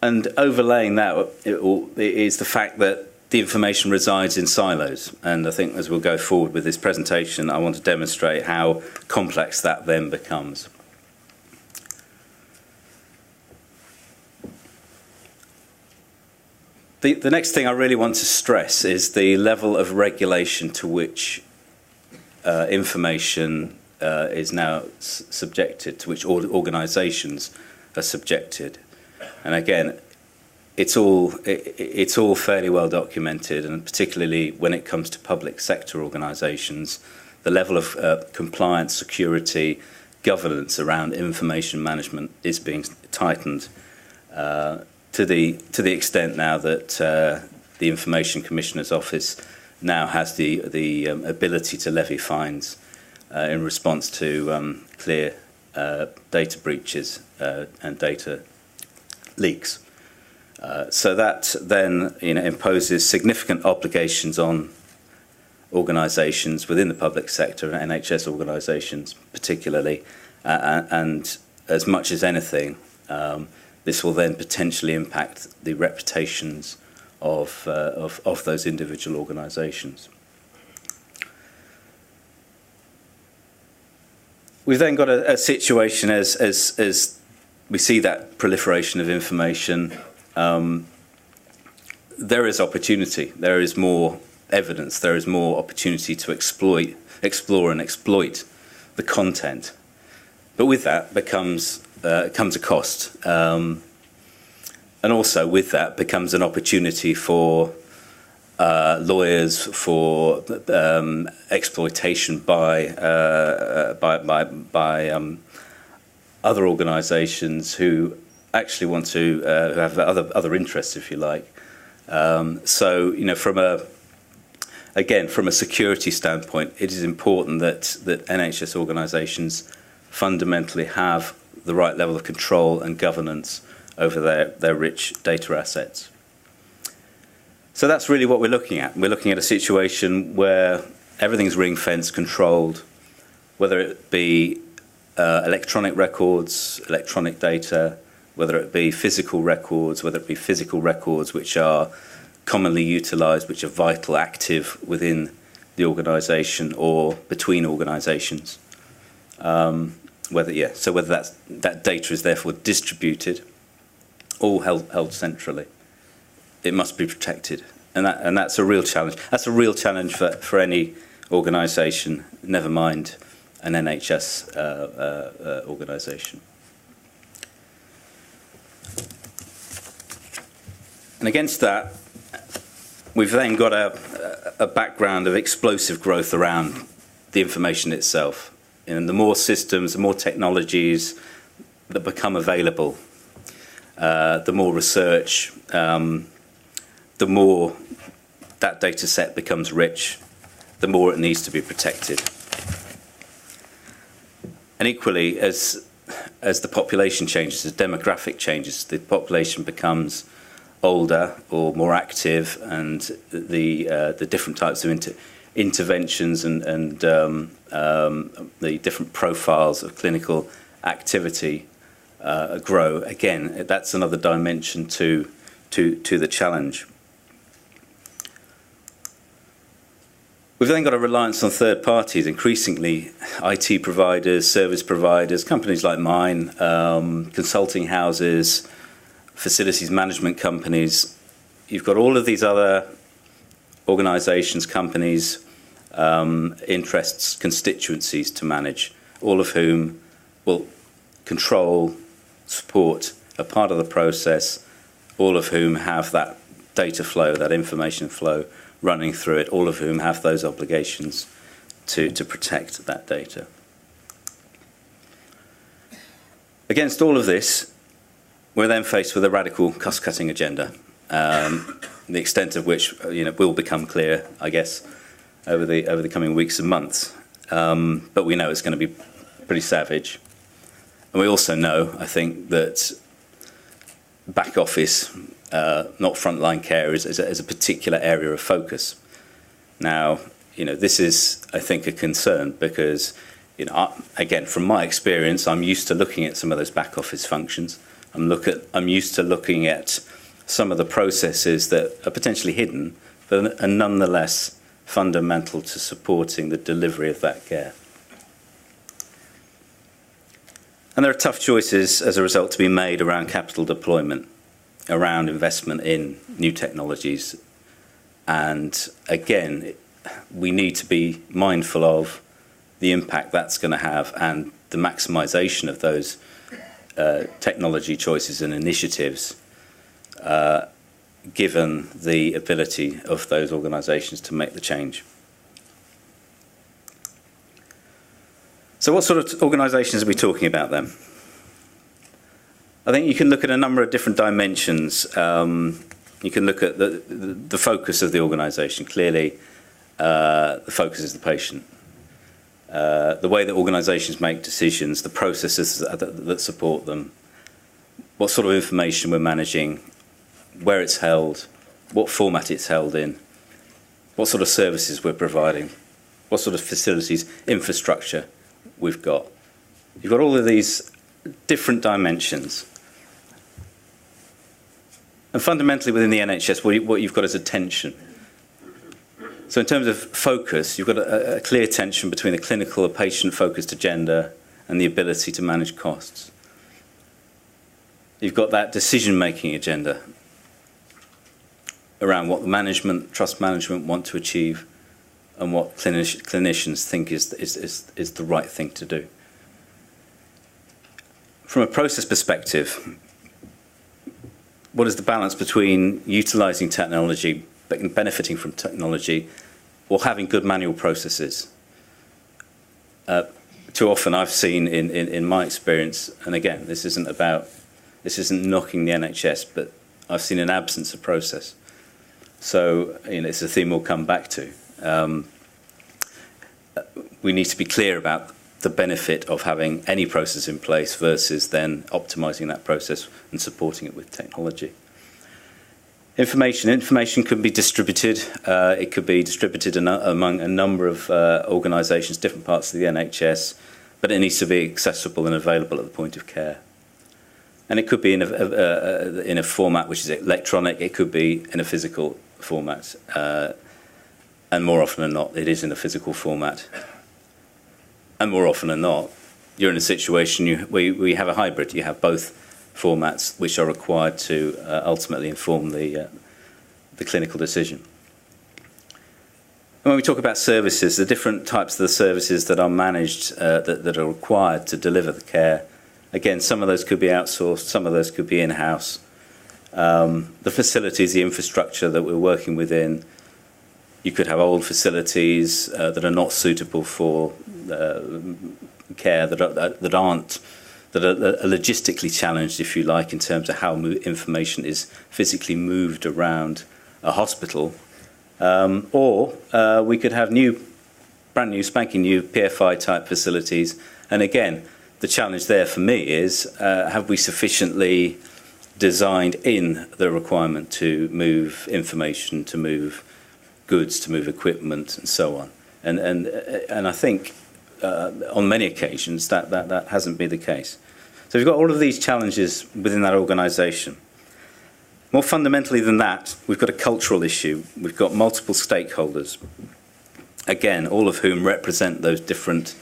And overlaying that is the fact that the information resides in silos. And I think as we'll go forward with this presentation, I want to demonstrate how complex that then becomes. The next thing I really want to stress is the level of regulation to which information is now subjected, to which organisations are subjected. And again, it's all fairly well documented, and particularly when it comes to public sector organisations, the level of compliance, security, governance around information management is being tightened to the extent now that the Information Commissioner's Office now has the ability to levy fines in response to clear data breaches and data leaks. So that then imposes significant obligations on organisations within the public sector, and NHS organisations particularly, and as much as anything, this will then potentially impact the reputations of those individual organisations. We've then got a situation as we see that proliferation of information. There is opportunity. There is more evidence. There is more opportunity to explore and exploit the content. But with that comes a cost, and also with that becomes an opportunity for lawyers, for exploitation by other organisations who actually want to have other interests, if you like. So, from a security standpoint, it is important that NHS organisations fundamentally have the right level of control and governance over their rich data assets. So that's really what we're looking at. We're looking at a situation where everything's ring-fenced, controlled, whether it be electronic records, electronic data, whether it be physical records, which are commonly utilised, which are vital, active within the organisation or between organisations. Whether that data is therefore distributed, all held centrally. It must be protected, and that's a real challenge. That's a real challenge for any organisation, never mind an NHS organisation. And against that, we've then got a background of explosive growth around the information itself. And the more systems, the more technologies that become available, the more research, the more that data set becomes rich, the more it needs to be protected. And equally, as the population changes, as demographic changes, the population becomes older or more active, and the different types of interventions and the different profiles of clinical activity grow. Again, that's another dimension to the challenge. We've then got a reliance on third parties, increasingly IT providers, service providers, companies like mine, consulting houses, facilities management companies. You've got all of these other organisations, companies, interests, constituencies to manage, all of whom will control, support a part of the process, all of whom have that data flow, that information flow running through it, all of whom have those obligations to protect that data. Against all of this, we're then faced with a radical cost-cutting agenda, the extent of which will become clear, I guess, over the coming weeks and months. But we know it's going to be pretty savage. And we also know, I think, that back office, not frontline care, is a particular area of focus. Now, this is, I think, a concern, because Again, from my experience, I'm used to looking at some of those back office functions. I'm used to looking at some of the processes that are potentially hidden, but are nonetheless fundamental to supporting the delivery of that care. And there are tough choices as a result to be made around capital deployment, around investment in new technologies. And again, we need to be mindful of the impact that's going to have and the maximisation of those technology choices and initiatives, given the ability of those organisations to make the change. So what sort of organisations are we talking about then? I think you can look at a number of different dimensions. You can look at the focus of the organisation. Clearly, the focus is the patient. The way that organisations make decisions, the processes that support them, what sort of information we're managing, where it's held, what format it's held in, what sort of services we're providing, what sort of facilities, infrastructure we've got. You've got all of these different dimensions. And fundamentally within the NHS, what you've got is attention. So in terms of focus, you've got a clear tension between the clinical or patient-focused agenda and the ability to manage costs. You've got that decision-making agenda around what the management, trust management want to achieve and what clinicians think is the right thing to do. From a process perspective, what is the balance between utilising technology, benefiting from technology, or having good manual processes? Too often I've seen in my experience, and again, this isn't knocking the NHS, but I've seen an absence of process. So it's a theme we'll come back to. We need to be clear about the benefit of having any process in place versus then optimising that process and supporting it with technology. Information can be distributed. It could be distributed among a number of organisations, different parts of the NHS, but it needs to be accessible and available at the point of care. And it could be in a format which is electronic. It could be in a physical format. And more often than not, it is in a physical format. And more often than not, you're in a situation where you have a hybrid. You have both formats which are required to ultimately inform the clinical decision. And when we talk about services, the different types of the services that are managed, that are required to deliver the care, again, some of those could be outsourced, some of those could be in-house. The facilities, the infrastructure that we're working within, you could have old facilities that are not suitable for care, that are logistically challenged, if you like, in terms of how information is physically moved around a hospital. Or we could have brand new, spanking new PFI type facilities. And again, the challenge there for me is, have we sufficiently designed in the requirement to move information, to move goods, to move equipment, and so on? And I think on many occasions that hasn't been the case. So we've got all of these challenges within that organisation. More fundamentally than that, we've got a cultural issue. We've got multiple stakeholders, again, all of whom represent those different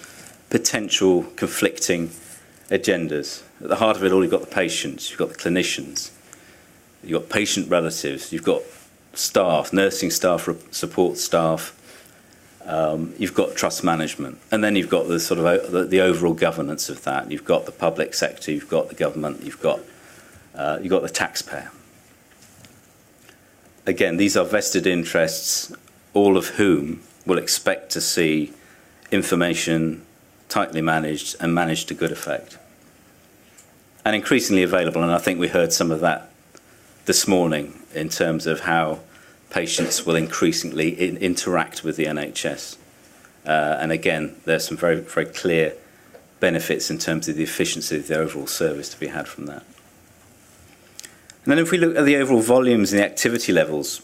potential conflicting agendas. At the heart of it all, you've got the patients, you've got the clinicians, you've got patient relatives, you've got staff, nursing staff, support staff, you've got trust management, and then you've got the sort of the overall governance of that. You've got the public sector, you've got the government, you've got the taxpayer. Again, these are vested interests, all of whom will expect to see information tightly managed and managed to good effect, and increasingly available. And I think we heard some of that this morning in terms of how patients will increasingly interact with the NHS. And again, there's some very, very clear benefits in terms of the efficiency of the overall service to be had from that. And then if we look at the overall volumes and the activity levels,